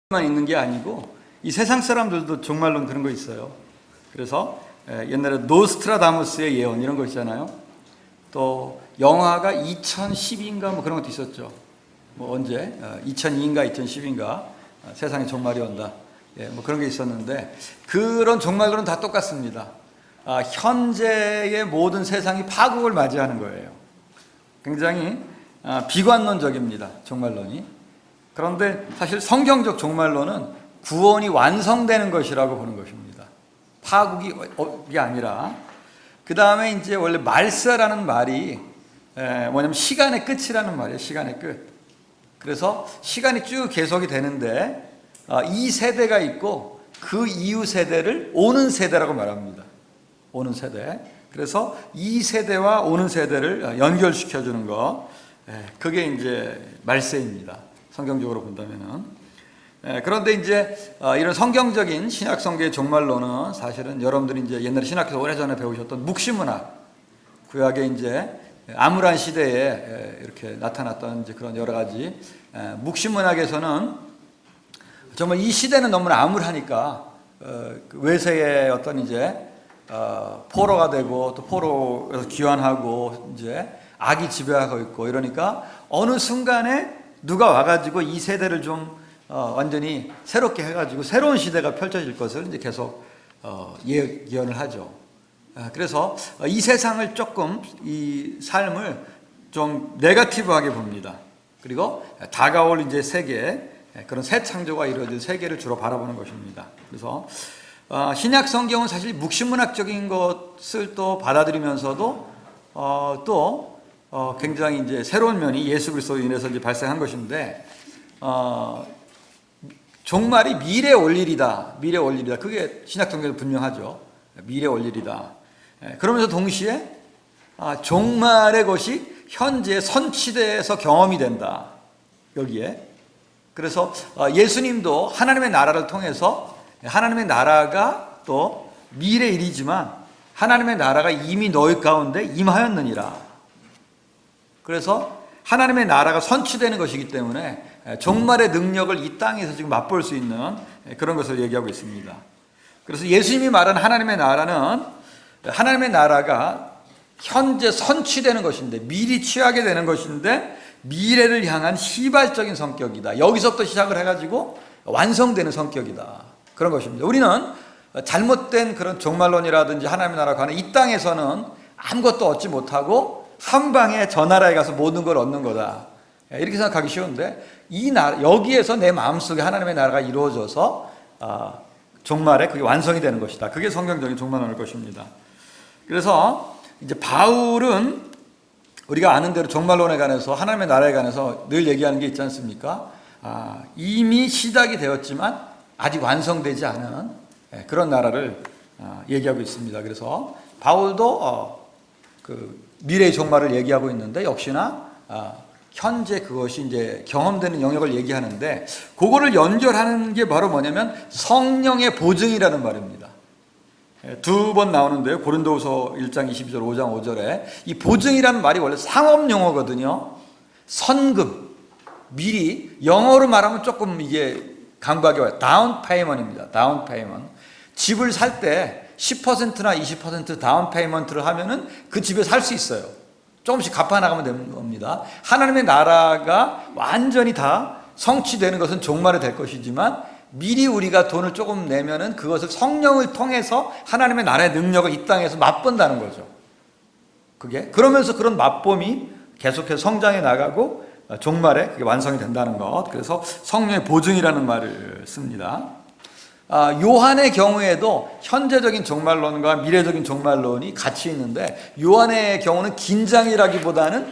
만 있는 게 아니고 이 세상 사람들도 정말로 그런 거 있어요. 그래서 옛날에 노스트라다무스의 예언 이런 거 있잖아요. 또 영화가 2010인가 뭐 그런 것도 있었죠. 뭐 언제 2002인가 2010인가 세상에 종말이 온다. 뭐 그런 게 있었는데 그런 종말론은 다 똑같습니다. 현재의 모든 세상이 파국을 맞이하는 거예요. 굉장히 비관론적입니다. 종말론이. 그런데 사실 성경적 종말론은 구원이 완성되는 것이라고 보는 것입니다. 파국이 아니라. 그 다음에 이제 원래 말세라는 말이 뭐냐면 시간의 끝이라는 말이에요. 시간의 끝. 그래서 시간이 쭉 계속이 되는데 이 세대가 있고 그 이후 세대를 오는 세대라고 말합니다. 오는 세대. 그래서 이 세대와 오는 세대를 연결시켜주는 거. 그게 이제 말세입니다. 성경적으로 본다면은. 그런데 이제 이런 성경적인 신약 성경의 종말론은 사실은 여러분들이 이제 옛날에 신학에서 오래전에 배우셨던 묵시문학, 구약의 이제 암울한 시대에 이렇게 나타났던 이제 그런 여러 가지 묵시문학에서는 정말 이 시대는 너무나 암울하니까 외세의 어떤 이제 포로가 되고 또 포로에서 귀환하고 이제 악이 지배하고 있고 이러니까 어느 순간에 누가 와가지고 이 세대를 좀 완전히 새롭게 해가지고 새로운 시대가 펼쳐질 것을 이제 계속 예언을 하죠. 그래서 이 세상을 조금 이 삶을 좀 네거티브하게 봅니다. 그리고 다가올 이제 세계 그런 새 창조가 이루어질 세계를 주로 바라보는 것입니다. 그래서 신약 성경은 사실 묵시문학적인 것을 또 받아들이면서도 또 굉장히 이제 새로운 면이 예수 그리스도로 인해서 이제 발생한 것인데 종말이 미래에 올 일이다. 미래에 올 일이다. 그게 신약 성경에서 분명하죠. 미래에 올 일이다. 그러면서 동시에 종말의 것이 현재 선치대에서 경험이 된다. 여기에. 그래서 예수님도 하나님의 나라를 통해서 하나님의 나라가 또 미래 일이지만 하나님의 나라가 이미 너희 가운데 임하였느니라. 그래서 하나님의 나라가 선취되는 것이기 때문에 종말의 능력을 이 땅에서 지금 맛볼 수 있는 그런 것을 얘기하고 있습니다. 그래서 예수님이 말한 하나님의 나라는 하나님의 나라가 현재 선취되는 것인데 미리 취하게 되는 것인데 미래를 향한 시발적인 성격이다. 여기서부터 시작을 해가지고 완성되는 성격이다. 그런 것입니다. 우리는 잘못된 그런 종말론이라든지 하나님의 나라가 하는 이 땅에서는 아무것도 얻지 못하고 한 방에 저 나라에 가서 모든 걸 얻는 거다. 이렇게 생각하기 쉬운데 이 나라 여기에서 내 마음속에 하나님의 나라가 이루어져서 종말에 그게 완성이 되는 것이다. 그게 성경적인 종말론일 것입니다. 그래서 이제 바울은 우리가 아는 대로 종말론에 관해서 하나님의 나라에 관해서 늘 얘기하는 게 있지 않습니까? 이미 시작이 되었지만 아직 완성되지 않은 그런 나라를 얘기하고 있습니다. 그래서 바울도 그 미래의 종말을 얘기하고 있는데 역시나 현재 그것이 이제 경험되는 영역을 얘기하는데 그거를 연결하는 게 바로 뭐냐면 성령의 보증이라는 말입니다. 두 번 나오는데요. 고린도후서 1장 22절 5장 5절에 이 보증이라는 말이 원래 상업 용어거든요. 선금, 미리 영어로 말하면 조금 이게 강박이 와요. 다운 페이먼트입니다. 다운 페이먼트. 집을 살 때 10%나 20% 다운 페이먼트를 하면은 그 집에 살 수 있어요. 조금씩 갚아 나가면 되는 겁니다. 하나님의 나라가 완전히 다 성취되는 것은 종말에 될 것이지만 미리 우리가 돈을 조금 내면은 그것을 성령을 통해서 하나님의 나라의 능력을 이 땅에서 맛본다는 거죠. 그게 그러면서 그런 맛봄이 계속해서 성장해 나가고 종말에 그게 완성이 된다는 것. 그래서 성령의 보증이라는 말을 씁니다. 요한의 경우에도 현재적인 종말론과 미래적인 종말론이 같이 있는데 요한의 경우는 긴장이라기보다는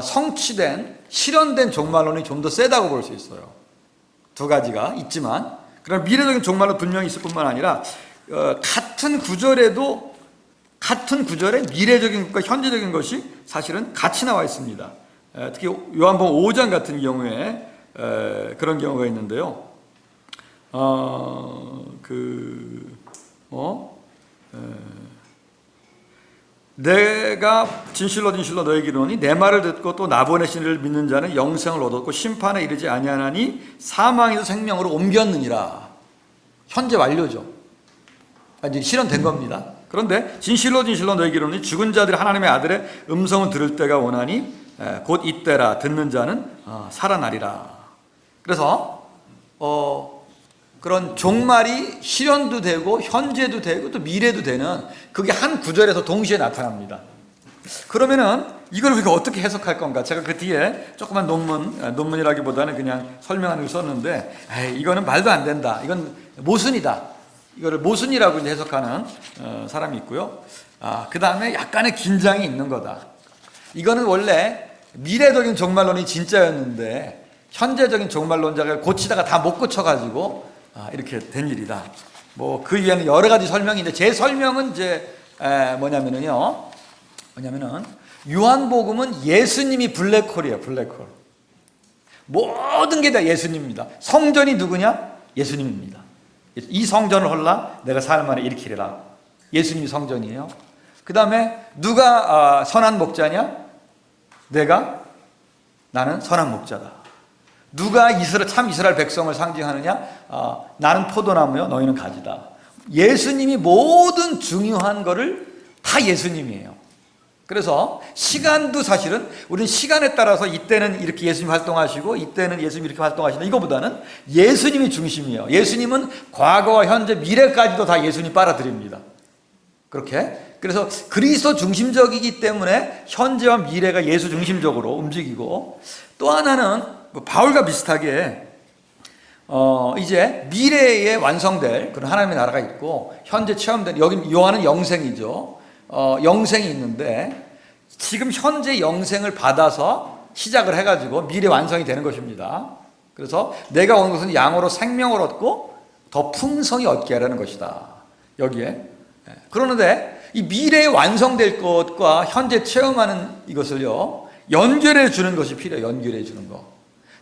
성취된 실현된 종말론이 좀 더 세다고 볼 수 있어요. 두 가지가 있지만 그럼 미래적인 종말론 분명히 있을 뿐만 아니라 같은 구절에 미래적인 것과 현재적인 것이 사실은 같이 나와 있습니다. 특히 요한복음 5장 같은 경우에 그런 경우가 있는데요. 내가 진실로 진실로 너에게 이르노니 내 말을 듣고 또 나 보내신 이를 믿는 자는 영생을 얻었고 심판에 이르지 아니하나니 사망에서 생명으로 옮겼느니라. 현재 완료죠. 이제 실현된 겁니다. 그런데 진실로 진실로 너에게 이르노니 죽은 자들이 하나님의 아들의 음성을 들을 때가 오나니 곧 이때라. 듣는 자는 살아나리라. 그래서 그런 종말이 실현도 되고 현재도 되고 또 미래도 되는 그게 한 구절에서 동시에 나타납니다. 그러면은 이걸 우리가 어떻게 해석할 건가? 제가 그 뒤에 조그만 논문이라기보다는 그냥 설명하는 걸 썼는데, 이거는 말도 안 된다. 이건 모순이다. 이거를 모순이라고 이제 해석하는 사람이 있고요. 그 다음에 약간의 긴장이 있는 거다. 이거는 원래 미래적인 종말론이 진짜였는데 현재적인 종말론자가 고치다가 다 못 고쳐가지고 이렇게 된 일이다. 뭐 그 위에는 여러 가지 설명인데 제 설명은 이제 뭐냐면은 요한복음은 예수님이 블랙홀이에요. 블랙홀. 모든 게 다 예수님입니다. 성전이 누구냐? 예수님입니다. 이 성전을 헐라 내가 사흘 만에 일으키리라. 예수님이 성전이에요. 그 다음에 누가 선한 목자냐? 나는 선한 목자다. 누가 참 이스라엘 백성을 상징하느냐? 나는 포도나무요 너희는 가지다. 예수님이 모든 중요한 거를 다 예수님이에요. 그래서 시간도 사실은 우리는 시간에 따라서 이때는 이렇게 예수님 활동하시고 이때는 예수님 이렇게 활동하시는 이거보다는 예수님이 중심이에요. 예수님은 과거와 현재 미래까지도 다 예수님 빨아들입니다. 그렇게 그래서 그리스도 중심적이기 때문에 현재와 미래가 예수 중심적으로 움직이고, 또 하나는 바울과 비슷하게 이제 미래에 완성될 그런 하나님의 나라가 있고 현재 체험된, 여기 요한은 영생이죠. 영생이 있는데 지금 현재 영생을 받아서 시작을 해가지고 미래 완성이 되는 것입니다. 그래서 내가 온 것은 양으로 생명을 얻고 더 풍성히 얻게 하라는 것이다. 여기에. 그러는데 이 미래에 완성될 것과 현재 체험하는 이것을요 연결해 주는 것이 필요해요. 연결해 주는 거.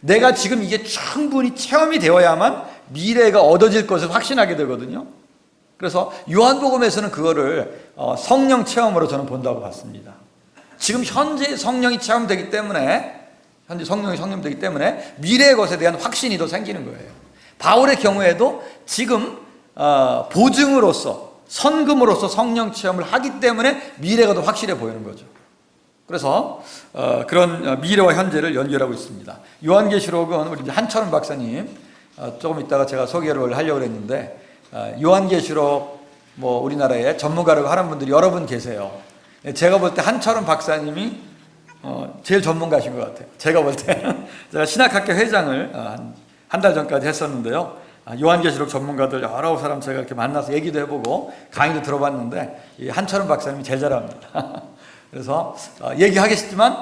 내가 지금 이게 충분히 체험이 되어야만 미래가 얻어질 것을 확신하게 되거든요. 그래서 요한복음에서는 그거를 성령 체험으로 저는 본다고 봤습니다. 지금 현재 성령이 체험되기 때문에, 현재 성령이 성령되기 때문에 미래의 것에 대한 확신이 더 생기는 거예요. 바울의 경우에도 지금 보증으로서, 선금으로서 성령 체험을 하기 때문에 미래가 더 확실해 보이는 거죠. 그래서 그런 미래와 현재를 연결하고 있습니다. 요한계시록은 우리 한철원 박사님 조금 이따가 제가 소개를 하려고 했는데, 요한계시록 우리나라에 전문가라고 하는 분들이 여러 분 계세요. 제가 볼 때 한철원 박사님이 제일 전문가신 것 같아요. 제가 볼 때는. 제가 신학학교 회장을 한 달 전까지 했었는데요. 요한계시록 전문가들 여러 사람 제가 이렇게 만나서 얘기도 해보고 강의도 들어봤는데 이 한철원 박사님이 제일 잘합니다. 그래서 얘기하겠지만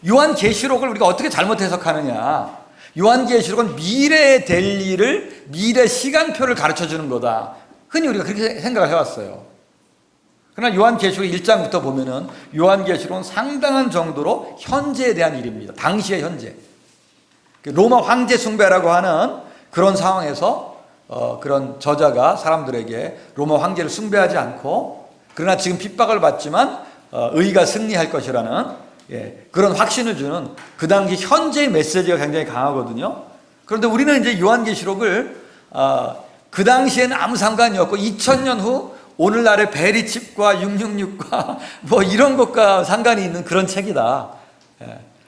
요한계시록을 우리가 어떻게 잘못 해석하느냐. 요한계시록은 미래에 될 일을, 미래 시간표를 가르쳐주는 거다. 흔히 우리가 그렇게 생각을 해왔어요. 그러나 요한계시록 1장부터 보면은 요한계시록은 상당한 정도로 현재에 대한 일입니다. 당시의 현재. 로마 황제 숭배라고 하는 그런 상황에서 그런 저자가 사람들에게 로마 황제를 숭배하지 않고, 그러나 지금 핍박을 받지만 의가 승리할 것이라는 그런 확신을 주는 그 당시 현재의 메시지가 굉장히 강하거든요. 그런데 우리는 이제 요한계시록을 그 당시에는 아무 상관이 없고 2000년 후 오늘날의 베리칩과 666과 이런 것과 상관이 있는 그런 책이다.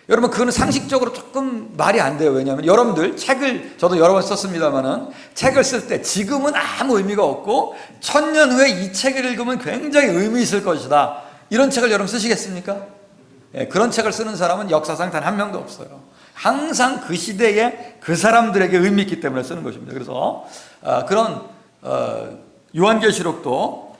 여러분 그거는 상식적으로 조금 말이 안 돼요. 왜냐하면 여러분들 책을, 저도 여러 번 썼습니다만은 책을 쓸 때 지금은 아무 의미가 없고 1000년 후에 이 책을 읽으면 굉장히 의미 있을 것이다. 이런 책을 여러분 쓰시겠습니까? 그런 책을 쓰는 사람은 역사상 단 한 명도 없어요. 항상 그 시대에 그 사람들에게 의미 있기 때문에 쓰는 것입니다. 그래서 그런 요한계시록도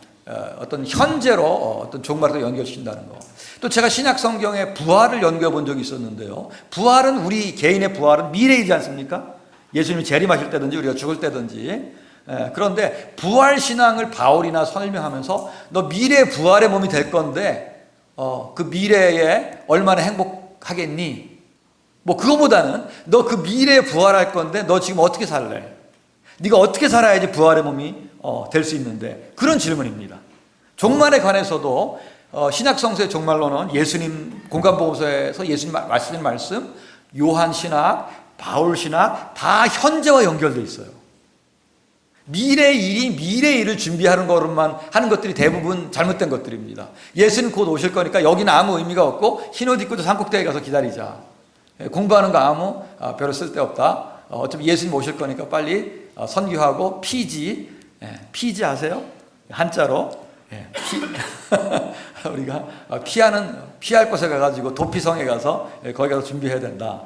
어떤 현재로 어떤 종말을 연결시킨다는 거. 또 제가 신약 성경에 부활을 연구해 본 적이 있었는데요. 부활은, 우리 개인의 부활은 미래이지 않습니까? 예수님이 재림하실 때든지 우리가 죽을 때든지. 그런데 부활 신앙을 바울이나 설명하면서 너 미래 부활의 몸이 될 건데 그 미래에 얼마나 행복하겠니? 그거보다는 너 그 미래에 부활할 건데 너 지금 어떻게 살래? 네가 어떻게 살아야지 부활의 몸이 될 수 있는데, 그런 질문입니다. 종말에 관해서도 신약 성서의 종말론은 예수님 공간보고서에서 예수님 말씀하신 말씀, 요한 신학, 바울 신학 다 현재와 연결돼 있어요. 미래 일을 준비하는 것만 하는 것들이 대부분 잘못된 것들입니다. 예수님 곧 오실 거니까 여기는 아무 의미가 없고 흰옷 입고 산꼭대기에 가서 기다리자. 공부하는 거 아무 별로 쓸데없다. 어차피 예수님 오실 거니까 빨리 선교하고 피지 아세요? 한자로 우리가 피할 곳에 가가지고 도피성에 가서 거기 가서 준비해야 된다.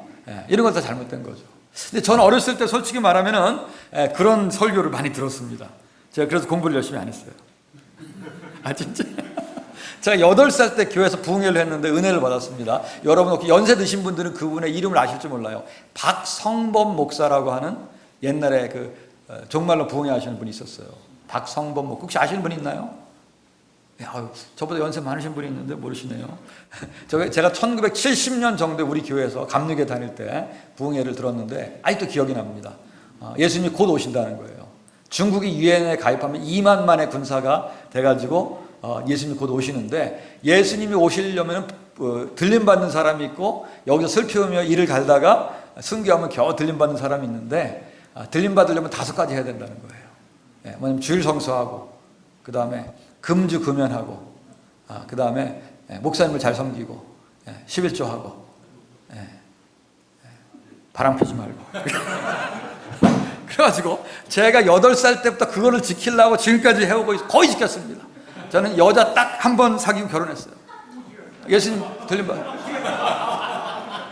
이런 것도 잘못된 거죠. 근데 저는 어렸을 때 솔직히 말하면은 그런 설교를 많이 들었습니다. 제가 그래서 공부를 열심히 안 했어요. 아 진짜. 제가 8살 때 교회에서 부흥회를 했는데 은혜를 받았습니다. 여러분 혹시 연세 드신 분들은 그분의 이름을 아실지 몰라요. 박성범 목사라고 하는 옛날에 정말로 부흥회 하시는 분이 있었어요. 박성범 목사 혹시 아시는 분 있나요? 저보다 연세 많으신 분이 있는데 모르시네요. 제가 1970년 정도에 우리 교회에서 감리교 다닐 때 부흥회를 들었는데 아직도 기억이 납니다. 예수님이 곧 오신다는 거예요. 중국이 유엔에 가입하면 2만만의 군사가 돼가지고 예수님이 곧 오시는데 예수님이 오시려면 들림받는 사람이 있고 여기서 슬피우며 이를 갈다가 순교하면 겨우 들림받는 사람이 있는데 들림받으려면 5가지 해야 된다는 거예요. 뭐냐면 주일 성수하고 그 다음에 금주 금연하고 그 다음에 목사님을 잘 섬기고 11조하고 바람 피지 말고 그래가지고 제가 8살 때부터 그거를 지키려고 지금까지 해오고 거의 지켰습니다. 저는 여자 딱 한 번 사귀고 결혼했어요. 예수님 들림받.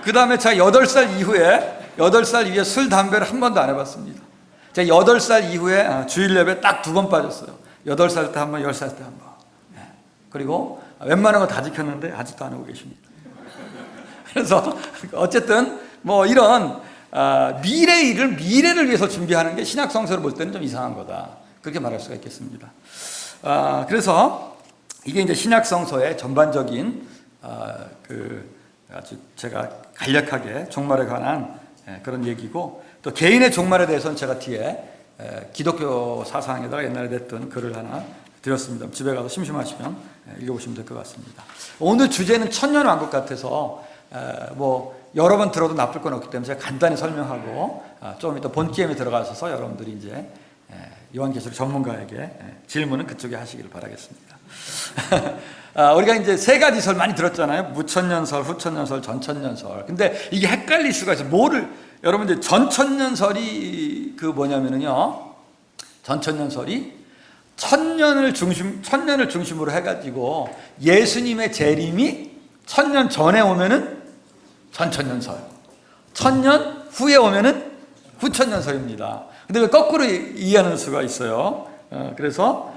그 다음에 제가 8살 이후에 술 담배를 한 번도 안 해봤습니다. 제가 8살 이후에 주일 예배 딱 2번 빠졌어요. 8살 때 한 번, 10살 때 한 번. 그리고 웬만한 거 다 지켰는데 아직도 안 하고 계십니다. 그래서 어쨌든 뭐 이런 미래를 위해서 준비하는 게 신약 성서를 볼 때는 좀 이상한 거다. 그렇게 말할 수가 있겠습니다. 그래서 이게 이제 신약 성서의 전반적인 아주 제가 간략하게 종말에 관한 그런 얘기고 또 개인의 종말에 대해서는 제가 뒤에 기독교 사상에다가 옛날에 냈던 글을 하나 드렸습니다. 집에 가서 심심하시면 읽어보시면 될 것 같습니다. 오늘 주제는 천년왕국 같아서 뭐 여러 번 들어도 나쁠 건 없기 때문에 제가 간단히 설명하고 좀 이따 본 게임에 들어가셔서 여러분들이 이제 요한계시록 전문가에게 질문은 그쪽에 하시기를 바라겠습니다. 우리가 이제 3가지 설 많이 들었잖아요. 무천년설, 후천년설, 전천년설. 근데 이게 헷갈릴 수가 있어요. 여러분 이제 전천년설이 뭐냐면은요. 전천년설이 천년을 중심으로 해가지고 예수님의 재림이 1000년 전에 오면은 전천년설, 1000년 후에 오면은 후천년설입니다. 근데 왜 거꾸로 이해하는 수가 있어요? 그래서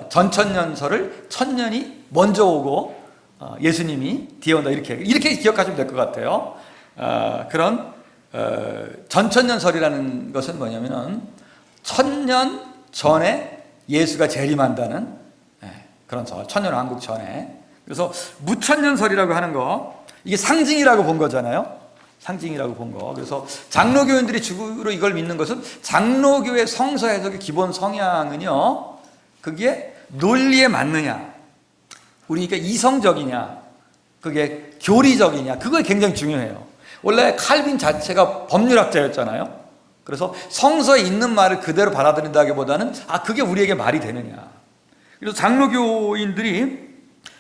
전천년설을 1000년이 먼저 오고 예수님이 뒤에 온다 이렇게 기억하시면 될 것 같아요. 그런 전천년설이라는 것은 뭐냐면은 1000년 전에 예수가 재림한다는 그런 설, 천년왕국 전에. 그래서 무천년설이라고 하는 거 이게 상징이라고 본 거잖아요. 상징이라고 본 거. 그래서 장로교인들이 주로 이걸 믿는 것은 장로교의 성서 해석의 기본 성향은요. 그게 논리에 맞느냐, 우리가 이성적이냐, 그게 교리적이냐, 그거 굉장히 중요해요. 원래 칼빈 자체가 법률학자였잖아요. 그래서 성서에 있는 말을 그대로 받아들인다기보다는 그게 우리에게 말이 되느냐. 그래서 장로교인들이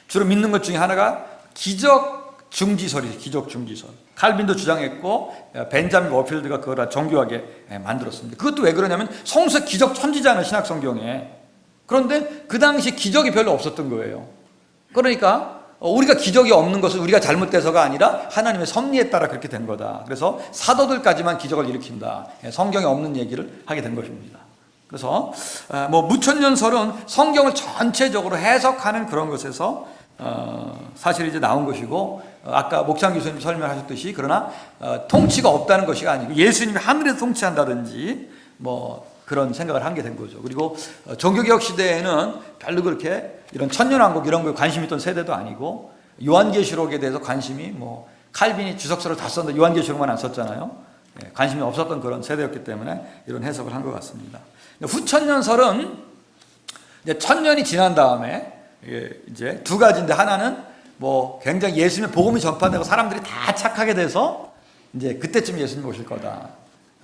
주로 믿는 것 중에 하나가 기적 중지설이에요. 기적 중지설. 칼빈도 주장했고 벤자민 워필드가 그걸 정교하게 만들었습니다. 그것도 왜 그러냐면 성서 기적 천지잖아요. 신약 성경에. 그런데 그 당시 기적이 별로 없었던 거예요. 그러니까 우리가 기적이 없는 것은 우리가 잘못돼서가 아니라 하나님의 섭리에 따라 그렇게 된 거다. 그래서 사도들까지만 기적을 일으킨다. 성경에 없는 얘기를 하게 된 것입니다. 그래서 뭐 무천년설은 성경을 전체적으로 해석하는 그런 것에서 사실 이제 나온 것이고 아까 목창 교수님 설명하셨듯이 그러나 통치가 없다는 것이 아니고 예수님이 하늘에서 통치한다든지 뭐 그런 생각을 하게 된 거죠. 그리고 종교개혁 시대에는 별로 그렇게 이런 천년왕국 이런 거에 관심이 있던 세대도 아니고 요한계시록에 대해서 관심이 뭐 칼빈이 주석서를 다 썼는데 요한계시록만 안 썼잖아요. 관심이 없었던 그런 세대였기 때문에 이런 해석을 한 것 같습니다. 후천년설은 이제 1000년이 지난 다음에 이제 두 가지인데, 하나는 뭐 굉장히 예수님의 복음이 전파되고 사람들이 다 착하게 돼서 이제 그때쯤 예수님 오실 거다,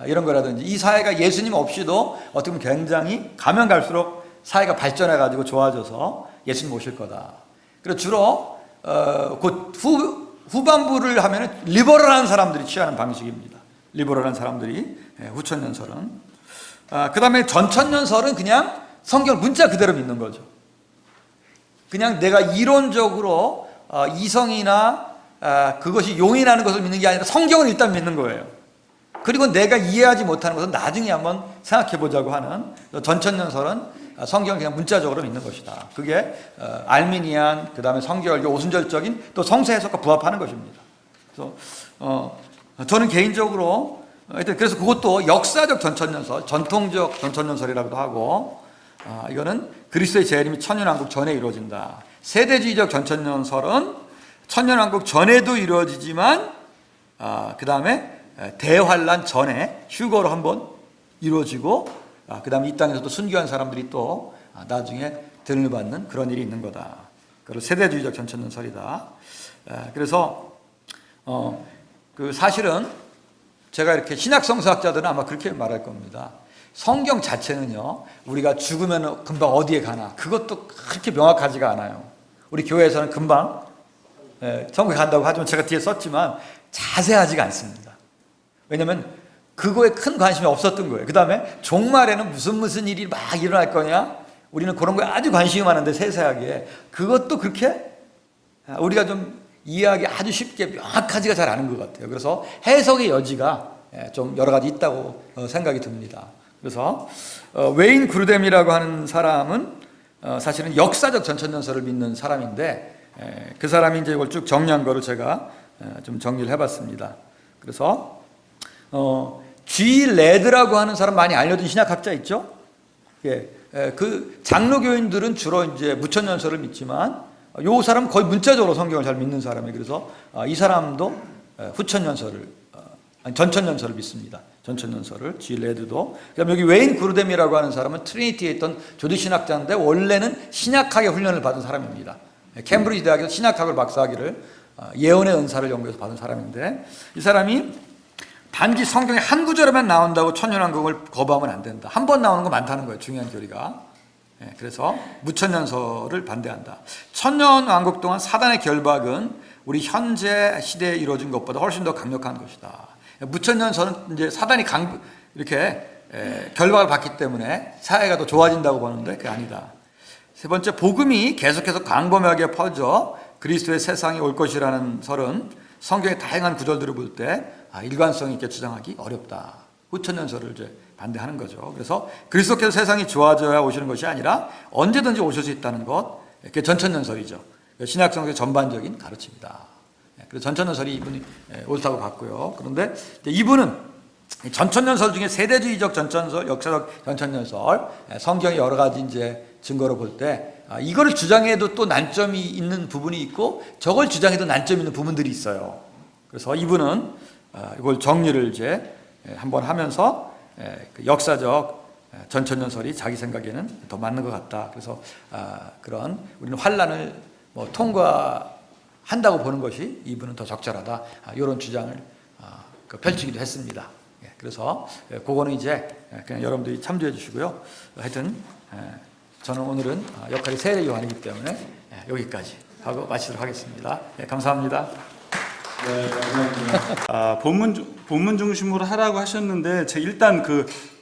이런 거라든지, 이 사회가 예수님 없이도 어떻게 보면 굉장히 가면 갈수록 사회가 발전해 가지고 좋아져서 예수님 오실 거다. 그리고 주로 곧 후반부를 하면은 리버럴한 사람들이 취하는 방식입니다. 리버럴한 사람들이, 후천년설은. 그 다음에 전천년설은 그냥 성경 문자 그대로 믿는 거죠. 그냥 내가 이론적으로 이성이나 그것이 용인하는 것을 믿는 게 아니라 성경을 일단 믿는 거예요. 그리고 내가 이해하지 못하는 것은 나중에 한번 생각해 보자고 하는, 전천년설은 성경을 그냥 문자적으로 믿는 것이다. 그게 알미니안, 그 다음에 성경열교, 오순절적인 또 성서 해석과 부합하는 것입니다. 그래서 저는 개인적으로 하여튼 그래서 그것도 역사적 전천년설, 전통적 전천년설이라고도 하고, 이거는 그리스도의 재림이 천년왕국 전에 이루어진다. 세대주의적 전천년설은 천년왕국 전에도 이루어지지만 그 다음에 대환란 전에 휴거로 한번 이루어지고, 그 다음에 이 땅에서도 순교한 사람들이 또 나중에 들을 받는 그런 일이 있는 거다. 그걸 세대주의적 전천년설이다. 그래서 그 사실은 제가 이렇게 신약성서학자들은 아마 그렇게 말할 겁니다. 성경 자체는요, 우리가 죽으면 금방 어디에 가나 그것도 그렇게 명확하지가 않아요. 우리 교회에서는 금방 천국에 간다고 하지만 제가 뒤에 썼지만 자세하지가 않습니다. 왜냐하면 그거에 큰 관심이 없었던 거예요. 그 다음에 종말에는 무슨 일이 막 일어날 거냐, 우리는 그런 거에 아주 관심이 많은데 세세하게 그것도 그렇게 우리가 좀 이해하기 아주 쉽게 명확하지가 잘 않은 것 같아요. 그래서 해석의 여지가 좀 여러 가지 있다고 생각이 듭니다. 그래서 웨인 그루뎀이라고 하는 사람은 사실은 역사적 전천년설을 믿는 사람인데, 그 사람이 이제 이걸 쭉 정리한 거를 제가 좀 정리를 해봤습니다. 그래서 G. 레드라고 하는 사람 많이 알려진 신약학자 있죠? 그 장로교인들은 주로 이제 무천년설을 믿지만, 요 사람은 거의 문자적으로 성경을 잘 믿는 사람이에요. 그래서 이 사람도 전천년설을 믿습니다. 전천년설을, G. 레드도. 그다음 여기 웨인 그루뎀이라고 하는 사람은 트리니티에 있던 조직신학자인데 원래는 신약학의 훈련을 받은 사람입니다. 캠브리지 대학에서 신약학을 박사학위를, 예언의 은사를 연구해서 받은 사람인데, 이 사람이 단지 성경에 한 구절에만 나온다고 천년왕국을 거부하면 안 된다. 한 번 나오는 거 많다는 거예요. 중요한 교리가. 그래서 무천년설을 반대한다. 천년왕국 동안 사단의 결박은 우리 현재 시대에 이루어진 것보다 훨씬 더 강력한 것이다. 무천년설은 이제 사단이 이렇게 결박을 받기 때문에 사회가 더 좋아진다고 보는데 그게 아니다. 세 번째, 복음이 계속해서 광범위하게 퍼져 그리스도의 세상이 올 것이라는 설은 성경의 다양한 구절들을 볼 때 일관성 있게 주장하기 어렵다. 후천년설을 이제 반대하는 거죠. 그래서 그리스도께서 세상이 좋아져야 오시는 것이 아니라 언제든지 오실 수 있다는 것, 그게 전천년설이죠. 신약성경의 전반적인 가르침이다. 그래서 전천년설이 이분이 옳다고 봤고요. 그런데 이분은 전천년설 중에 세대주의적 전천년설, 역사적 전천년설, 성경의 여러 가지 이제 증거로 볼 때 이거를 주장해도 또 난점이 있는 부분이 있고 저걸 주장해도 난점이 있는 부분들이 있어요. 그래서 이분은 이걸 정리를 이제 한번 하면서 역사적 전천년설이 자기 생각에는 더 맞는 것 같다. 그래서 그런 우리는 환란을 통과한다고 보는 것이 이분은 더 적절하다. 이런 주장을 펼치기도 했습니다. 그래서 그거는 이제 그냥 여러분들이 참조해 주시고요. 하여튼 저는 오늘은 역할이 세례 요한이기 때문에 여기까지 하고 마치도록 하겠습니다. 감사합니다. 네, 감사합니다. 본문 중심으로 하라고 하셨는데 일단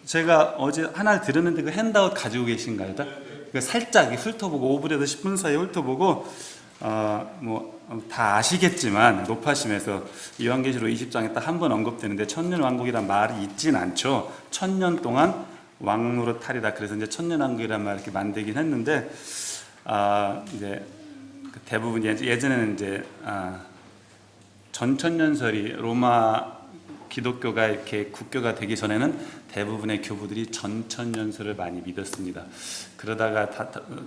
제가 어제 하나를 들었는데 그 핸드아웃 가지고 계신가요? 살짝 훑어보고 5분에서 10분 사이에 훑어보고 다 아시겠지만 노파심에서 요한계시록 20장에 딱 한 번 언급되는데 천년왕국이란 말이 있진 않죠. 천년 동안 왕노릇하리라. 그래서 이제 천년왕국이란 말 이렇게 만들긴 했는데 이제 대부분 예전에는 이제 전천년설이 로마 기독교가 이렇게 국교가 되기 전에는 대부분의 교부들이 전천년설을 많이 믿었습니다. 그러다가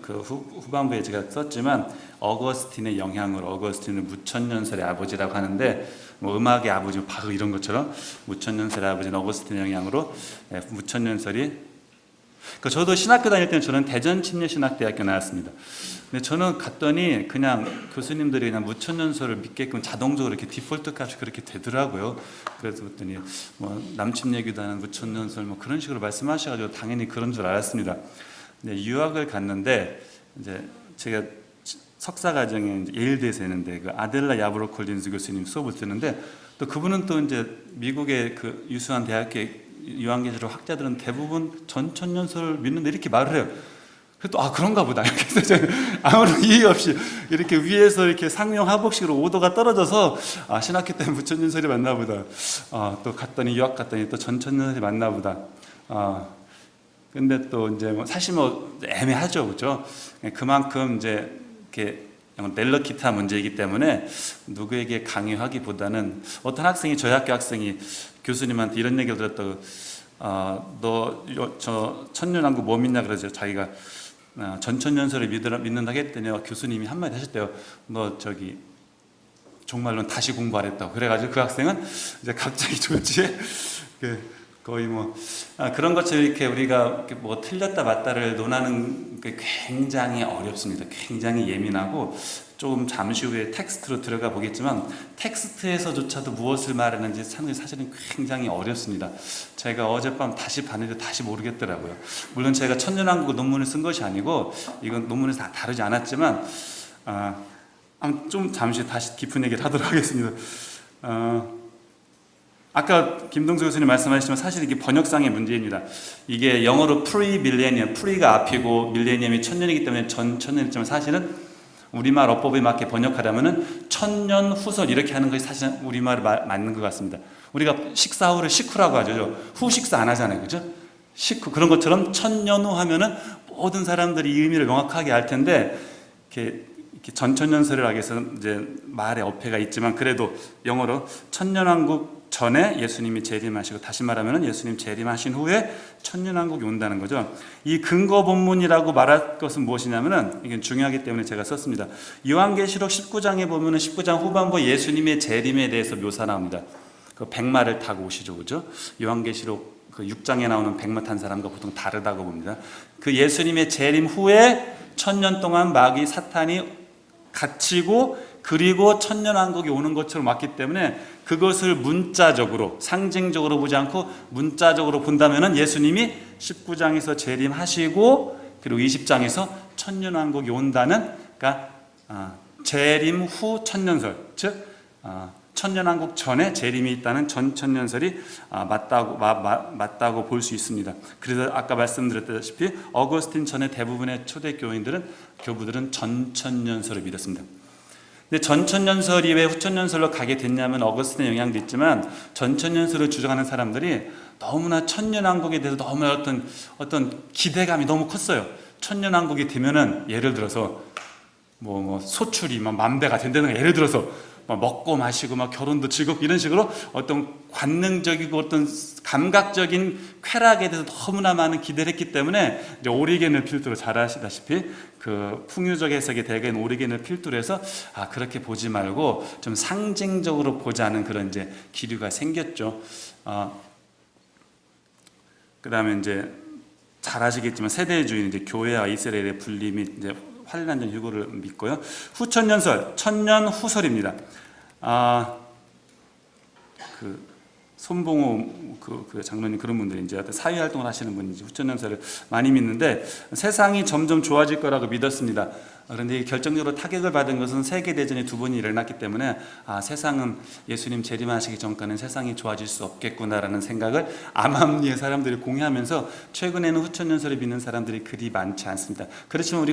후반부에 제가 썼지만 어거스틴의 영향으로 어거스틴은 무천년설의 아버지라고 하는데 음악의 아버지 바흐 이런 것처럼 무천년설의 아버지는 어거스틴의 영향으로 무천년설이 그 저도 신학교 다닐 때는 저는 대전침례신학대학교 나왔습니다. 근데 저는 갔더니 그냥 교수님들이 그냥 무천년설을 믿게끔 자동적으로 이렇게 디폴트 값이 그렇게 되더라고요. 그래서 그랬더니 뭐 남침례교단은 무천년설 뭐 그런 식으로 말씀하셔가지고 당연히 그런 줄 알았습니다. 근데 유학을 갔는데 이제 제가 석사 과정에 예일대에서 했는데 그 아델라 야브로 콜린스 교수님 수업을 듣는데 또 그분은 또 이제 미국의 그 유수한 대학교의 요한계시록 학자들은 대부분 전천년설을 믿는데 이렇게 말을 해요. 그래도 그런가 보다. 그래서 저는 아무런 이의 없이 이렇게 위에서 이렇게 상명하복식으로 오도가 떨어져서 신학교 때는 무천년설이 맞나 보다. 또 갔더니 유학 갔더니 또 전천년설이 맞나 보다. 근데 또 이제 뭐 사실 뭐 애매하죠, 그렇죠? 그만큼 이제 이렇게 넬러키타 문제이기 때문에 누구에게 강요하기보다는 어떤 학생이 저희 학교 학생이 교수님한테 이런 얘기를 들었다고 너 저 천년왕국 뭐 믿냐 그러죠. 자기가 전천년설을 믿는다고 했더니 교수님이 한마디 하셨대요. 너 저기 종말론 다시 공부하랬다고. 그래가지고 그 학생은 이제 갑자기 졸지에 거의 뭐 그런 것처럼 이렇게 우리가 뭐 틀렸다 맞다를 논하는 게 굉장히 어렵습니다. 굉장히 예민하고 조금 잠시 후에 텍스트로 들어가 보겠지만 텍스트에서조차도 무엇을 말하는지 찾는 게 사실은 굉장히 어렵습니다. 제가 어젯밤 다시 봤는데 다시 모르겠더라고요. 물론 제가 천년왕국 논문을 쓴 것이 아니고 이건 논문에서 다 다루지 않았지만 좀 잠시 다시 깊은 얘기를 하도록 하겠습니다. 아까 김동수 교수님 말씀하셨지만 사실 이게 번역상의 문제입니다. 이게 영어로 프리밀레니엄, 프리가 앞이고 밀레니엄이 천년이기 때문에 전천년이지만 사실은 우리말 어법에 맞게 번역하려면은 천년 후설 이렇게 하는 것이 사실은 우리말에 맞는 것 같습니다. 우리가 식사 후를 식후라고 하죠. 후 식사 안 하잖아요, 그죠? 식후 그런 것처럼 천년 후 하면은 모든 사람들이 이 의미를 명확하게 알 텐데 이렇게 전천년설을 하기 위해서 이제 말에 어폐가 있지만 그래도 영어로 천년왕국 전에 예수님이 재림하시고 다시 말하면 예수님 재림하신 후에 천년왕국이 온다는 거죠. 이 근거 본문이라고 말할 것은 무엇이냐면은 이게 중요하기 때문에 제가 썼습니다. 요한계시록 19장에 보면은 19장 후반부 예수님의 재림에 대해서 묘사 나옵니다. 그 백마를 타고 오시죠, 그죠? 요한계시록 그 6장에 나오는 백마 탄 사람과 보통 다르다고 봅니다. 그 예수님의 재림 후에 천년 동안 마귀 사탄이 갇히고 그리고 천년왕국이 오는 것처럼 왔기 때문에 그것을 문자적으로 상징적으로 보지 않고 문자적으로 본다면 예수님이 19장에서 재림하시고 그리고 20장에서 천년왕국이 온다는 그러니까 재림 후 천년설 즉 천년왕국 전에 재림이 있다는 전천년설이 맞다고 볼 수 있습니다. 그래서 아까 말씀드렸다시피 어거스틴 전에 대부분의 초대 교부들은 전천년설을 믿었습니다. 근데 전천년설이 왜 후천년설로 가게 됐냐면 어거스틴의 영향도 있지만 전천년설을 주장하는 사람들이 너무나 천년왕국에 대해서 너무나 어떤 기대감이 너무 컸어요. 천년왕국이 되면은 예를 들어서 뭐 소출이 막 만배가 된다는 거 예를 들어서 막 먹고 마시고 막 결혼도 즐겁고 이런 식으로 어떤 관능적이고 어떤 감각적인 쾌락에 대해서 너무나 많은 기대를 했기 때문에 이제 오리겐을 필두로 잘 아시다시피 그 풍유적 해석의 대개는 오리겐을 필두로 해서 그렇게 보지 말고 좀 상징적으로 보자는 그런 이제 기류가 생겼죠. 그다음에 이제 잘 아시겠지만 세대주의 이제 교회와 이스라엘의 분림이 이제 환란전 휴거를 믿고요. 후천년설, 천년 후설입니다. 그 손봉호 그 장로님 그런 분들이 이제 사회 활동을 하시는 분이 후천년설을 많이 믿는데 세상이 점점 좋아질 거라고 믿었습니다. 그런데 결정적으로 타격을 받은 것은 세계대전이 2번이 일어났기 때문에 세상은 예수님 재림하시기 전까지는 세상이 좋아질 수 없겠구나라는 생각을 암암리의 사람들이 공유하면서 최근에는 후천년설을 믿는 사람들이 그리 많지 않습니다. 그렇지만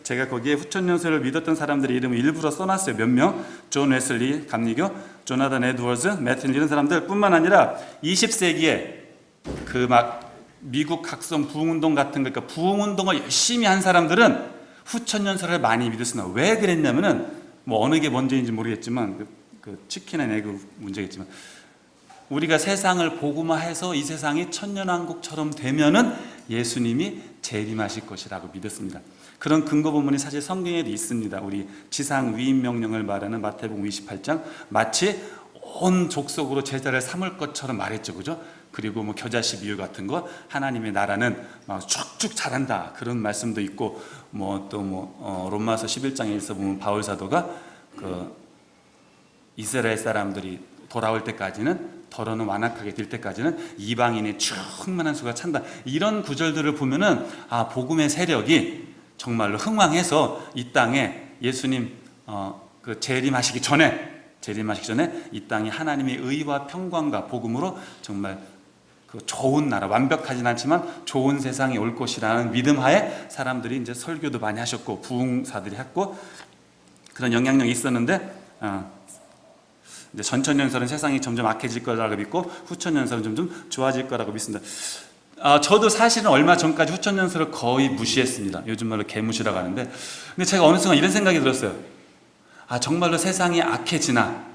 제가 거기에 후천년설을 믿었던 사람들의 이름을 일부러 써놨어요. 몇 명? 존 웨슬리 감리교, 조나단 에드워즈, 매튼 이런 사람들 뿐만 아니라 20세기에 그 막 미국 각성 부흥운동 같은 거, 그러니까 부흥운동을 열심히 한 사람들은 후천년설을 많이 믿었으나 왜 그랬냐면은 뭐 어느 게 먼저인지 모르겠지만 그 치킨 앤 에그 문제겠지만 우리가 세상을 복음화해서 이 세상이 천년왕국처럼 되면은 예수님이 재림하실 것이라고 믿었습니다. 그런 근거 본문이 사실 성경에도 있습니다. 우리 지상 위임 명령을 말하는 마태복음 28장 마치 온 족속으로 제자를 삼을 것처럼 말했죠, 그죠? 그리고 뭐 겨자씨 비유 같은 거, 하나님의 나라는 막 쭉쭉 자란다 그런 말씀도 있고, 뭐 또 롬마서 11장에서 보면 바울 사도가 그 이스라엘 사람들이 돌아올 때까지는, 더러는 완악하게 될 때까지는 이방인의 충만한 수가 찬다, 이런 구절들을 보면은 복음의 세력이 정말로 흥왕해서 이 땅에 예수님 그 재림하시기 전에 이 땅이 하나님의 의와 평강과 복음으로 정말 그 좋은 나라, 완벽하진 않지만 좋은 세상이 올 것이라는 믿음하에 사람들이 이제 설교도 많이 하셨고 부흥사들이 했고 그런 영향력이 있었는데, 이제 전천년설은 세상이 점점 악해질 거라고 믿고 후천년설은 점점 좋아질 거라고 믿습니다. 저도 사실은 얼마 전까지 후천년설을 거의 무시했습니다. 요즘 말로 개무시라고 하는데, 근데 제가 어느 순간 이런 생각이 들었어요. 정말로 세상이 악해지나?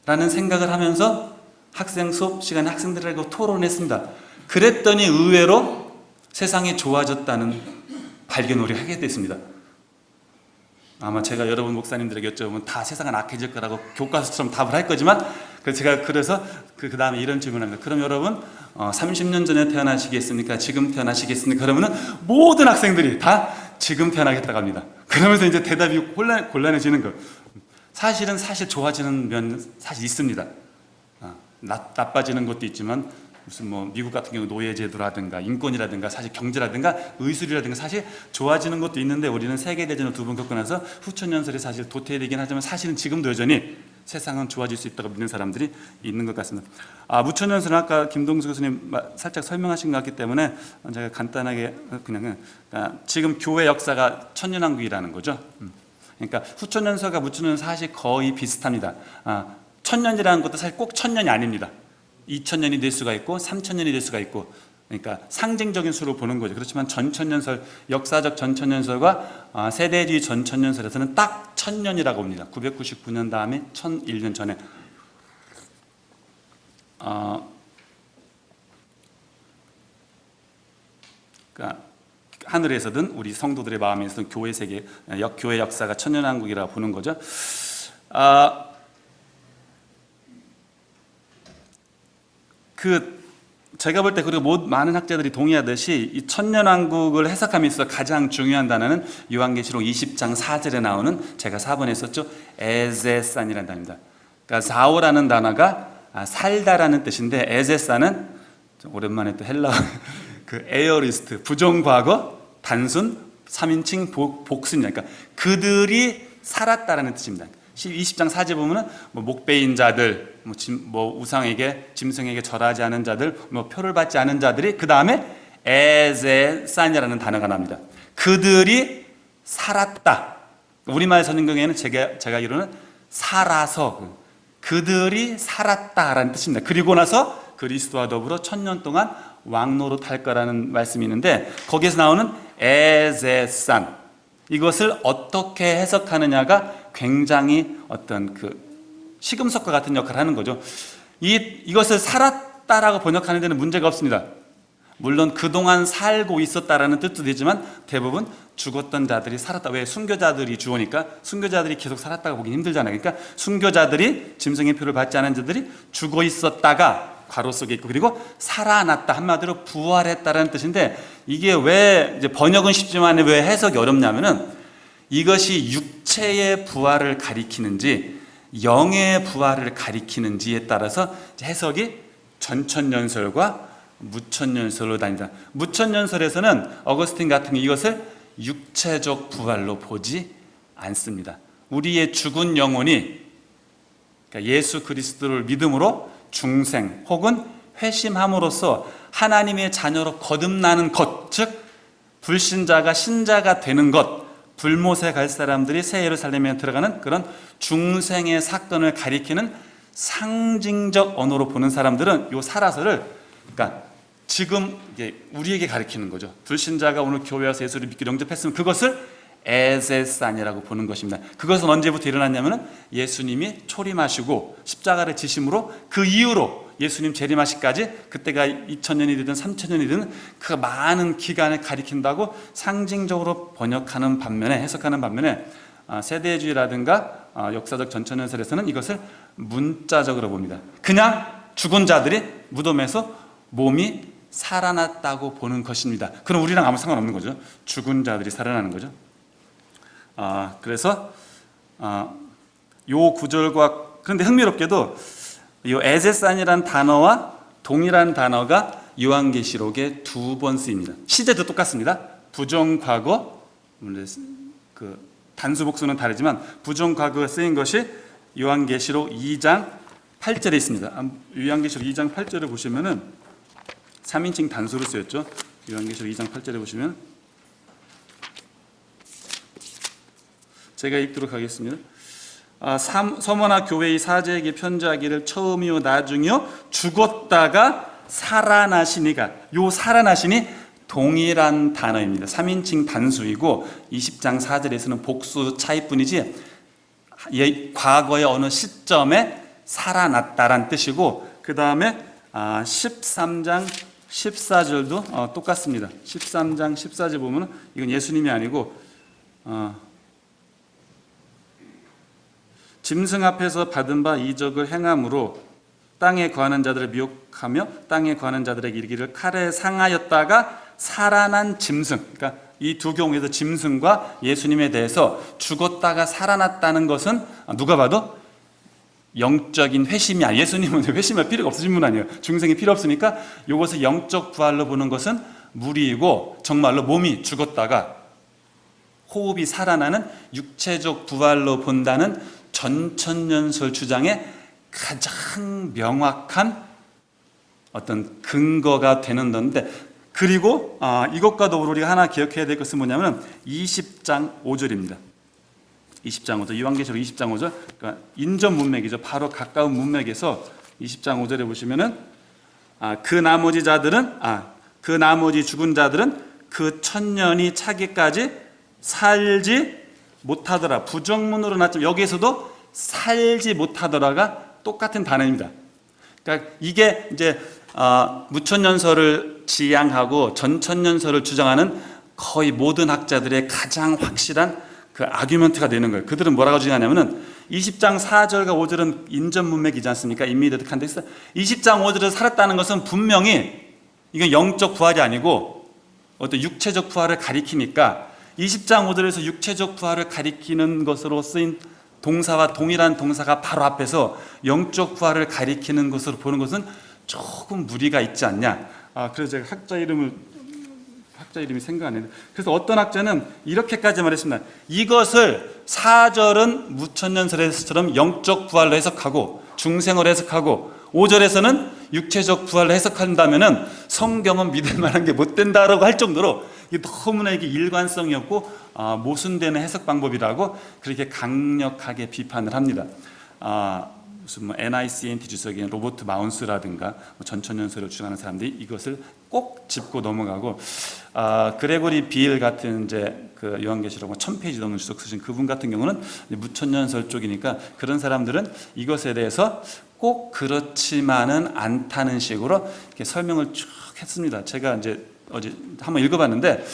라는 생각을 하면서 학생 수업 시간에 학생들하고 토론했습니다. 그랬더니 의외로 세상이 좋아졌다는 발견을 우리가 하게 됐습니다. 아마 제가 여러분 목사님들에게 여쭤보면 다 세상은 악해질 거라고 교과서처럼 답을 할 거지만, 제가 그래서 그 다음에 이런 질문을 합니다. 그럼 여러분 30년 전에 태어나시겠습니까? 지금 태어나시겠습니까? 그러면은 모든 학생들이 다 지금 태어나겠다고 합니다. 그러면서 이제 대답이 곤란해지는 거예요. 사실 좋아지는 면 사실 있습니다. 나빠지는 것도 있지만 무슨 뭐 미국 같은 경우 노예제도라든가 인권이라든가 사실 경제라든가 의술이라든가 사실 좋아지는 것도 있는데, 우리는 세계대전을 2번 겪고 나서 후천년설이 사실 도태되긴 하지만 사실은 지금도 여전히 세상은 좋아질 수 있다고 믿는 사람들이 있는 것 같습니다. 무천년설은 아까 김동수 교수님 살짝 설명하신 것 같기 때문에 제가 간단하게 그냥 지금 교회 역사가 천년왕국이라는 거죠. 그러니까 후천년설과 무천년설 사실 거의 비슷합니다. 천년이라는 것도 사실 꼭 천년이 아닙니다. 2000년이 될 수가 있고 3000년이 될 수가 있고, 그러니까 상징적인 수로 보는 거죠. 그렇지만 전천년설, 역사적 전천년설과 세대주의 전천년설에서는 딱 1000년이라고 봅니다. 999년 다음에 1001년 전에 그러니까 하늘에서든 우리 성도들의 마음에서든 교회 세계, 교회 역사가 천년왕국이라고 보는 거죠. 제가 볼 때, 그리고 많은 학자들이 동의하듯이 이 천년왕국을 해석함에 있어서 가장 중요한 단어는 요한계시록 20장 4절에 나오는, 제가 4번에 했었죠, 에제산이라는 단어입니다. 그러니까 사오라는 단어가 살다라는 뜻인데, 에제산은 오랜만에 또 헬라 그 에어리스트, 부정과거, 단순, 3인칭 복수입니다. 그러니까 그들이 살았다라는 뜻입니다. 20장 4절 보면은 목베인 자들, 우상에게, 짐승에게 절하지 않은 자들, 표를 받지 않은 자들이, 그 다음에 에제산이라는 단어가 나옵니다. 그들이 살았다. 우리말 성경에는 제가 이루는 살아서, 그들이 살았다라는 뜻입니다. 그리고 나서 그리스도와 더불어 1000년 동안 왕노릇 할 거라는 말씀이 있는데, 거기에서 나오는 에제산, 이것을 어떻게 해석하느냐가 굉장히 어떤 시금석과 같은 역할을 하는 거죠. 이것을 살았다라고 번역하는 데는 문제가 없습니다. 물론 그동안 살고 있었다라는 뜻도 되지만 대부분 죽었던 자들이 살았다. 왜? 순교자들이 주어니까 순교자들이 계속 살았다고 보기 힘들잖아요. 그러니까 순교자들이, 짐승의 표를 받지 않은 자들이 죽어 있었다가 괄호 속에 있고, 그리고 살아났다, 한마디로 부활했다라는 뜻인데, 이게 왜 이제 번역은 쉽지만 왜 해석이 어렵냐면은, 이것이 육체의 부활을 가리키는지 영의 부활을 가리키는지에 따라서 해석이 전천년설과 무천년설로 다니다. 무천년설에서는 어거스틴 같은 이것을 육체적 부활로 보지 않습니다. 우리의 죽은 영혼이, 그러니까 예수 그리스도를 믿음으로 중생 혹은 회심함으로써 하나님의 자녀로 거듭나는 것, 즉 불신자가 신자가 되는 것, 불못에 갈 사람들이 새 예루살렘에 들어가는 그런 중생의 사건을 가리키는 상징적 언어로 보는 사람들은 이 살아서를, 그러니까 지금 이게 우리에게 가리키는 거죠. 불신자가 오늘 교회 와서 예수를 믿기로 영접했으면 그것을 에제산이라고 보는 것입니다. 그것은 언제부터 일어났냐면 예수님이 초림하시고 십자가를 지심으로, 그 이후로 예수님 재림하시까지, 그때가 2000년이 되든 3000년이 되든 그 많은 기간을 가리킨다고 상징적으로 번역하는 반면에, 해석하는 반면에 세대주의라든가 역사적 전천년설에서는 이것을 문자적으로 봅니다. 그냥 죽은 자들이 무덤에서 몸이 살아났다고 보는 것입니다. 그럼 우리랑 아무 상관없는 거죠. 죽은 자들이 살아나는 거죠. 그래서 요 구절과, 그런데 흥미롭게도 이 에제산이라는 단어와 동일한 단어가 요한계시록에 2번 쓰입니다. 시제도 똑같습니다. 부정과거, 그 단수복수는 다르지만 부정과거가 쓰인 것이 요한계시록 2장 8절에 있습니다. 요한계시록 2장 8절을 보시면은 3인칭 단수로 쓰였죠. 요한계시록 2장 8절에 보시면 제가 읽도록 하겠습니다. 서머나 교회의 사제에게 편지하기를 처음이요 나중이요 죽었다가 살아나시니가, 요 살아나시니 동일한 단어입니다. 3인칭 단수이고 20장 4절에서는 복수 차이뿐이지 과거의 어느 시점에 살아났다란 뜻이고, 그 다음에 13장 14절도 똑같습니다. 13장 14절 보면 이건 예수님이 아니고 짐승 앞에서 받은 바 이적을 행함으로 땅에 거하는 자들을 미혹하며 땅에 거하는 자들에게 이르기를 칼에 상하였다가 살아난 짐승, 그러니까 이 두 경우에서 짐승과 예수님에 대해서 죽었다가 살아났다는 것은 누가 봐도 영적인 회심이 아니에요. 예수님은 회심할 필요가 없으신 분 아니에요. 중생이 필요 없으니까 이것을 영적 부활로 보는 것은 무리이고, 정말로 몸이 죽었다가 호흡이 살아나는 육체적 부활로 본다는 전천년설 주장의 가장 명확한 어떤 근거가 되는 건데, 그리고 이것과 더불어 우리가 하나 기억해야 될 것은 뭐냐면 20장 5절입니다. 20장 5절, 요한계시록 20장 5절, 그러니까 인접 문맥이죠. 바로 가까운 문맥에서 20장 5절에 보시면은 그 나머지 자들은 그 나머지 죽은 자들은 그 천년이 차기까지 살지 못하더라. 부정문으로 나왔지만 여기에서도 살지 못하더라가 똑같은 단어입니다. 그러니까 이게 이제 무천년설을 지향하고 전천년설을 주장하는 거의 모든 학자들의 가장 확실한 그 아규먼트가 되는 거예요. 그들은 뭐라고 주장하냐면은 20장 4절과 5절은 인전 문맥이지 않습니까? 이미디어트 컨텍스트. 20장 5절에서 살았다는 것은 분명히 이건 영적 부활이 아니고 어떤 육체적 부활을 가리키니까 20장 5절에서 육체적 부활을 가리키는 것으로 쓰인 동사와 동일한 동사가 바로 앞에서 영적 부활을 가리키는 것으로 보는 것은 조금 무리가 있지 않냐. 그래서 제가 학자 이름이 생각 안 나는데, 그래서 어떤 학자는 이렇게까지 말했습니다. 이것을 4절은 무천년설에서처럼 영적 부활로 해석하고 중생으로 해석하고 5절에서는 육체적 부활로 해석한다면은 성경은 믿을 만한 게 못 된다라고 할 정도로 너무나 이게 일관성이 없고 모순되는 해석 방법이라고 그렇게 강력하게 비판을 합니다. 무슨 NICNT 주석인 로버트 마운스라든가 전천년설을 주장하는 사람들이 이것을 꼭 짚고 넘어가고, 그레고리 빌 같은 이제 그 요한계시록 1000페이지 넘는 주석 쓰신 그분 같은 경우는 무천년설 쪽이니까 그런 사람들은 이것에 대해서 꼭 그렇지만은 않다는 식으로 이렇게 설명을 쭉 했습니다. 제가 이제 어제 한번 읽어봤는데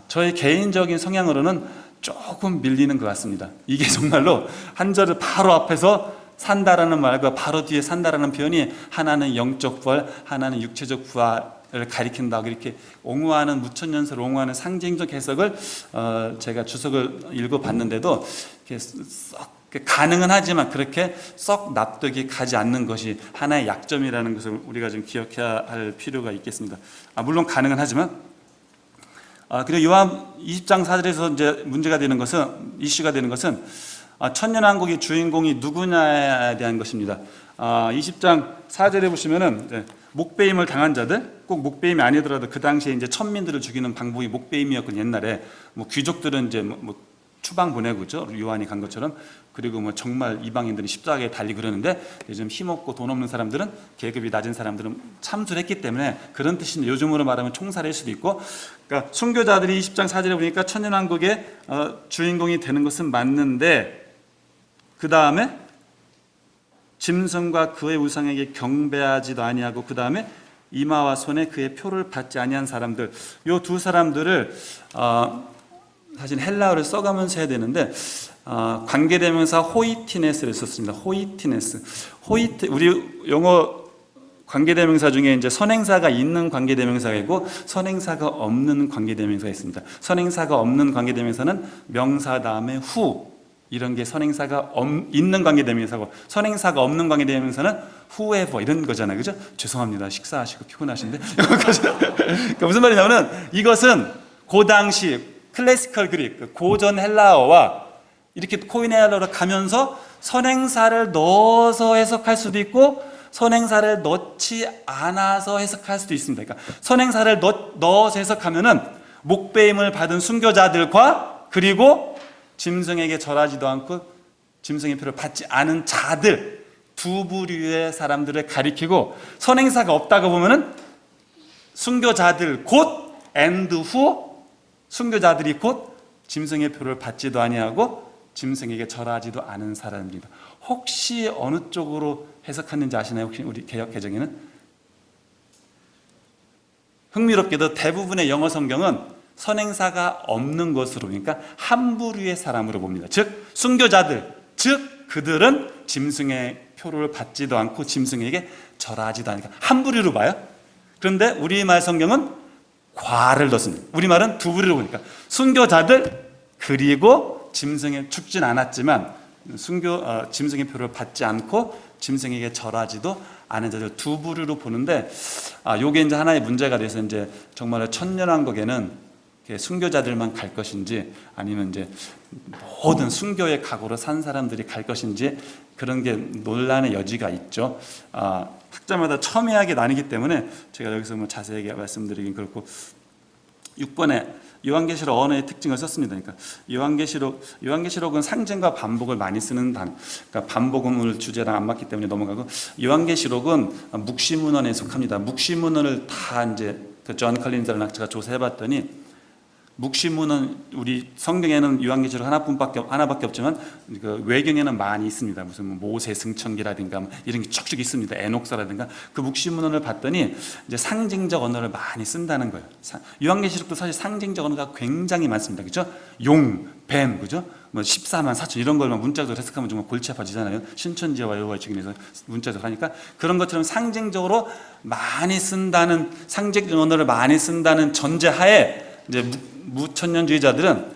저의 개인적인 성향으로는 조금 밀리는 것 같습니다. 이게 정말로 한 절을 바로 앞에서 산다라는 말과 바로 뒤에 산다라는 표현이 하나는 영적 부활, 하나는 육체적 부활을 가리킨다고 이렇게 옹호하는 무천년설, 옹호하는 상징적 해석을 제가 주석을 읽어봤는데도 이렇게 썩 가능은 하지만 그렇게 썩 납득이 가지 않는 것이 하나의 약점이라는 것을 우리가 좀 기억해야 할 필요가 있겠습니다. 물론 가능은 하지만 그리고 요한 20장 4절에서 이제 문제가 되는 것은, 이슈가 되는 것은 천년왕국의 주인공이 누구냐에 대한 것입니다. 20장 4절에 보시면은 목배임을 당한 자들, 꼭 목배임이 아니더라도 그 당시에 이제 천민들을 죽이는 방법이 목배임이었거든요. 옛날에 귀족들은 이제 추방 보내고죠. 요한이 간 것처럼. 그리고 정말 이방인들은 십자가에 달리고 그러는데 요즘 힘없고 돈 없는 사람들은, 계급이 낮은 사람들은 참수를 했기 때문에 그런 뜻인데, 요즘으로 말하면 총살일 수도 있고, 그러니까 순교자들이 20장 4절에 보니까 천년왕국의 주인공이 되는 것은 맞는데, 그 다음에 짐승과 그의 우상에게 경배하지도 아니하고, 그 다음에 이마와 손에 그의 표를 받지 아니한 사람들, 이 두 사람들을 사실 헬라어를 써가면서 해야 되는데 관계대명사 호이티네스를 썼습니다. 호이티네스. 우리 영어 관계대명사 중에 이제 선행사가 있는 관계대명사가 있고 선행사가 없는 관계대명사가 있습니다. 선행사가 없는 관계대명사는 명사 다음에 후 이런 게 선행사가 있는 관계대명사고, 선행사가 없는 관계대명사는 whoever 이런 거잖아요, 그죠? 죄송합니다. 식사하시고 피곤하신데. 그러니까 무슨 말이냐면은 이것은 그 당시 클래시컬 그릭, 고전 헬라어와 이렇게 코이네알로로 가면서 선행사를 넣어서 해석할 수도 있고 선행사를 넣지 않아서 해석할 수도 있습니다. 그러니까 선행사를 넣어서 해석하면은 목배임을 받은 순교자들과 그리고 짐승에게 절하지도 않고 짐승의 표를 받지 않은 자들 두 부류의 사람들을 가리키고, 선행사가 없다고 보면은 순교자들 곧 and who, 순교자들이 곧 짐승의 표를 받지도 아니하고 짐승에게 절하지도 않은 사람입니다. 혹시 어느 쪽으로 해석하는지 아시나요? 혹시 우리 개역 개정에는? 흥미롭게도 대부분의 영어 성경은 선행사가 없는 것으로, 그러니까 한 부류의 사람으로 봅니다. 즉 순교자들, 즉 그들은 짐승의 표를 받지도 않고 짐승에게 절하지도 않으니까 한 부류로 봐요. 그런데 우리말 성경은 과를 넣습니다. 우리말은 두 부류로 보니까 순교자들 그리고 짐승에 죽진 않았지만 짐승의 표를 받지 않고 짐승에게 절하지도 않은 자들 두 부류로 보는데, 요게 이제 하나의 문제가 돼서 이제 정말 천년왕국에는 순교자들만 갈 것인지 아니면 이제 모든 순교의 각오로 산 사람들이 갈 것인지 그런 게 논란의 여지가 있죠. 학자마다 첨예하게 나뉘기 때문에 제가 여기서 뭐 자세하게 말씀드리긴 그렇고, 6번에 요한계시록 언어의 특징을 썼습니다. 그러니까 요한계시록은 상징과 반복을 많이 쓰는 그러니까 반복은 오늘 주제랑 안 맞기 때문에 넘어가고, 요한계시록은 묵시문헌에 속합니다. 묵시문헌을 다 이제 존 컬린즈라는 학자가 조사해봤더니 묵시문은 우리 성경에는 요한계시록 하나밖에 없지만 그 외경에는 많이 있습니다. 무슨 모세 승천기라든가 이런 게 쭉쭉 있습니다. 에녹서라든가. 그 묵시문헌을 봤더니 이제 상징적 언어를 많이 쓴다는 거예요. 요한계시록도 사실 상징적 언어가 굉장히 많습니다. 그죠? 용, 뱀, 그죠? 뭐 14만 4천 이런 걸만 문자적으로 해석하면 정말 골치 아파지잖아요. 신천지와 여호와의 증인에서 문자적으로 하니까 그런 것처럼 상징적으로 많이 쓴다는, 상징적 언어를 많이 쓴다는 전제하에 이제 무천년주의자들은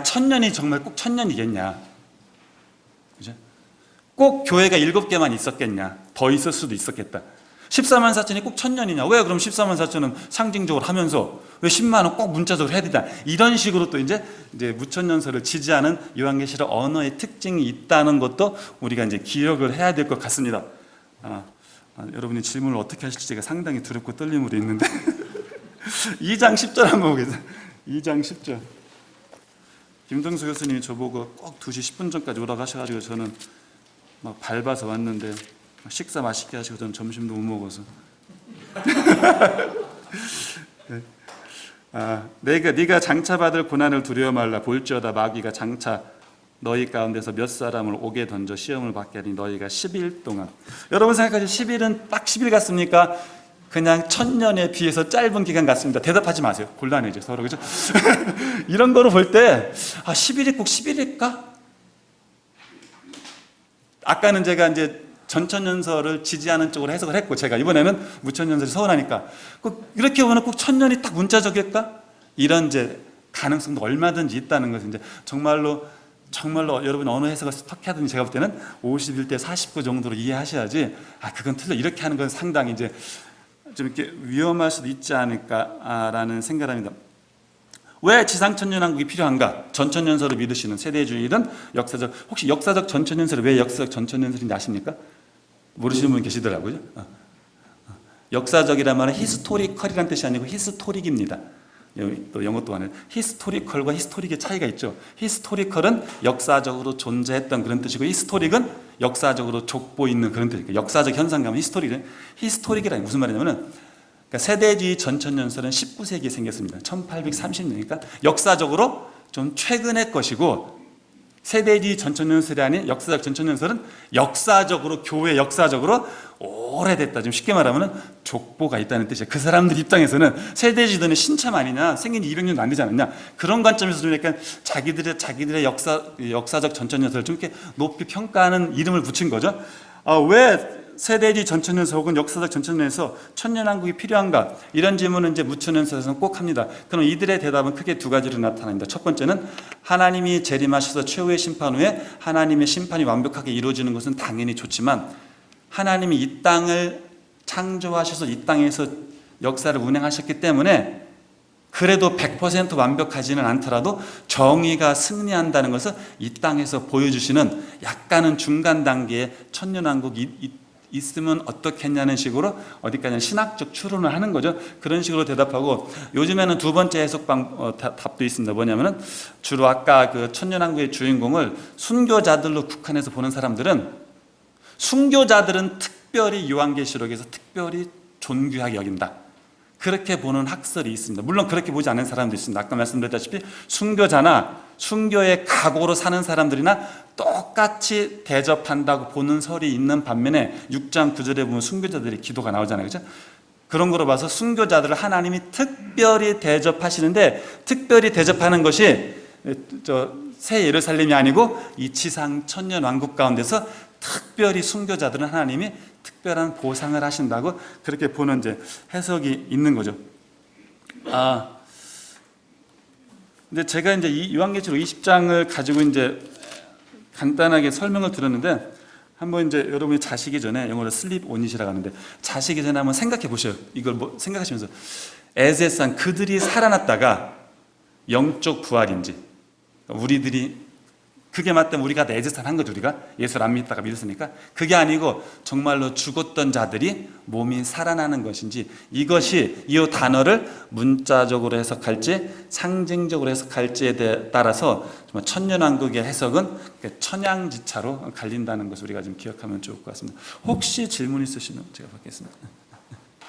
천년이 정말 꼭 천년이겠냐, 그죠? 꼭 교회가 7개만 있었겠냐, 더 있을 수도 있었겠다. 14만 4천이 꼭 천년이냐, 왜 그럼 14만 4천은 상징적으로 하면서 왜 10만은 꼭 문자적으로 해야 된다, 이런 식으로 또 이제 무천년설을 지지하는 요한계시록 언어의 특징이 있다는 것도 우리가 이제 기억을 해야 될 것 같습니다. 여러분이 질문을 어떻게 하실지 제가 상당히 두렵고 떨림으로 있는데 2장 10절 한번 보겠습니다. 2장 10절. 김동수 교수님이 저보고 꼭 2시 10분 전까지 오라고 하셔가지고 저는 막 밟아서 왔는데 식사 맛있게 하시고 저는 점심도 못 먹어서 네가 장차받을 고난을 두려워 말라. 볼지어다 마귀가 장차 너희 가운데서 몇 사람을 옥에 던져 시험을 받게 하니 너희가 10일 동안. 여러분 생각하시죠? 10일은 딱 10일 같습니까? 그냥 천년에 비해서 짧은 기간 같습니다. 대답하지 마세요. 곤란해져 서로, 그죠? 이런 거로 볼 때 10일이 꼭 10일일까? 아까는 제가 이제 전천년설을 지지하는 쪽으로 해석을 했고, 제가 이번에는 무천년설이 서운하니까 꼭 이렇게 보면 꼭 천년이 딱 문자적일까? 이런 이제 가능성도 얼마든지 있다는 것을 이제 정말로 여러분 어느 해석을 어떻게 하든지 제가 볼 때는 51대 49 정도로 이해하셔야지, 그건 틀려, 이렇게 하는 건 상당히 이제 좀 이렇게 위험할 수도 있지 않을까라는 생각을 합니다. 왜 지상천년왕국이 필요한가? 전천년설을 믿으시는 세대주의는 혹시 역사적 전천년설이 왜 역사적 전천년설인지 아십니까? 모르시는 분 계시더라고요. 역사적이란 말은 히스토리컬이라는 뜻이 아니고 히스토릭입니다. 또 영어 동안에 히스토리컬과 히스토릭의 차이가 있죠. 히스토리컬은 역사적으로 존재했던 그런 뜻이고, 히스토릭은 역사적으로 족보 있는 그런 뜻이니까 역사적 현상감은 히스토릭이라는 무슨 말이냐면은, 그러니까 세대주의 전천년설은 19세기에 생겼습니다. 1830년이니까 역사적으로 좀 최근의 것이고, 세대주의 전천년설이 아닌 역사적 전천년설은 역사적으로, 교회 역사적으로 오래됐다. 지금 쉽게 말하면 족보가 있다는 뜻이에요. 그 사람들 입장에서는 세대지도는 신참 아니냐, 생긴 지 200년도 안 되지 않았냐, 그런 관점에서 좀 약간 자기들의 역사적 전천연서를 좀 이렇게 높이 평가하는 이름을 붙인 거죠. 왜 세대지 전천연서 혹은 역사적 전천연서 천년왕국이 필요한가, 이런 질문을 이제 묻히면서는 꼭 합니다. 그럼 이들의 대답은 크게 두 가지로 나타납니다. 첫 번째는 하나님이 재림하셔서 최후의 심판 후에 하나님의 심판이 완벽하게 이루어지는 것은 당연히 좋지만, 하나님이 이 땅을 창조하셔서 이 땅에서 역사를 운행하셨기 때문에 그래도 100% 완벽하지는 않더라도 정의가 승리한다는 것을 이 땅에서 보여주시는 약간은 중간 단계의 천년왕국이 있으면 어떻겠냐는 식으로 어디까지는 신학적 추론을 하는 거죠. 그런 식으로 대답하고, 요즘에는 두 번째 해석 답도 있습니다. 뭐냐면은 주로 아까 그 천년왕국의 주인공을 순교자들로 국한해서 보는 사람들은, 순교자들은 특별히 요한계시록에서 특별히 존귀하게 여긴다, 그렇게 보는 학설이 있습니다. 물론 그렇게 보지 않는 사람도 있습니다. 아까 말씀드렸다시피 순교자나 순교의 각오로 사는 사람들이나 똑같이 대접한다고 보는 설이 있는 반면에 6장 9절에 보면 순교자들의 기도가 나오잖아요. 그렇죠? 그런 거로 봐서 순교자들을 하나님이 특별히 대접하시는데, 특별히 대접하는 것이 새 예루살렘이 아니고 이 지상 천년 왕국 가운데서 특별히 순교자들은 하나님이 특별한 보상을 하신다고 그렇게 보는 이제 해석이 있는 거죠. 근데 제가 이제 이 요한계시록 20장을 가지고 이제 간단하게 설명을 들었는데, 한번 이제 여러분이 자시기 전에, 영어로 슬립 온잇이라고 하는데, 자시기 전에 한번 생각해 보셔요. 이걸 뭐 생각하시면서 에세상 그들이 살아났다가 영적 부활인지, 우리들이 그게 맞다면 우리가 에세상 한 거죠. 우리가 예수를 안 믿다가 믿었으니까. 그게 아니고 정말로 죽었던 자들이 몸이 살아나는 것인지, 이것이 이 단어를 문자적으로 해석할지 상징적으로 해석할지에 따라서 정말 천년왕국의 해석은 천양지차로 갈린다는 것을 우리가 좀 기억하면 좋을 것 같습니다. 혹시 질문 있으시면 제가 받겠습니다.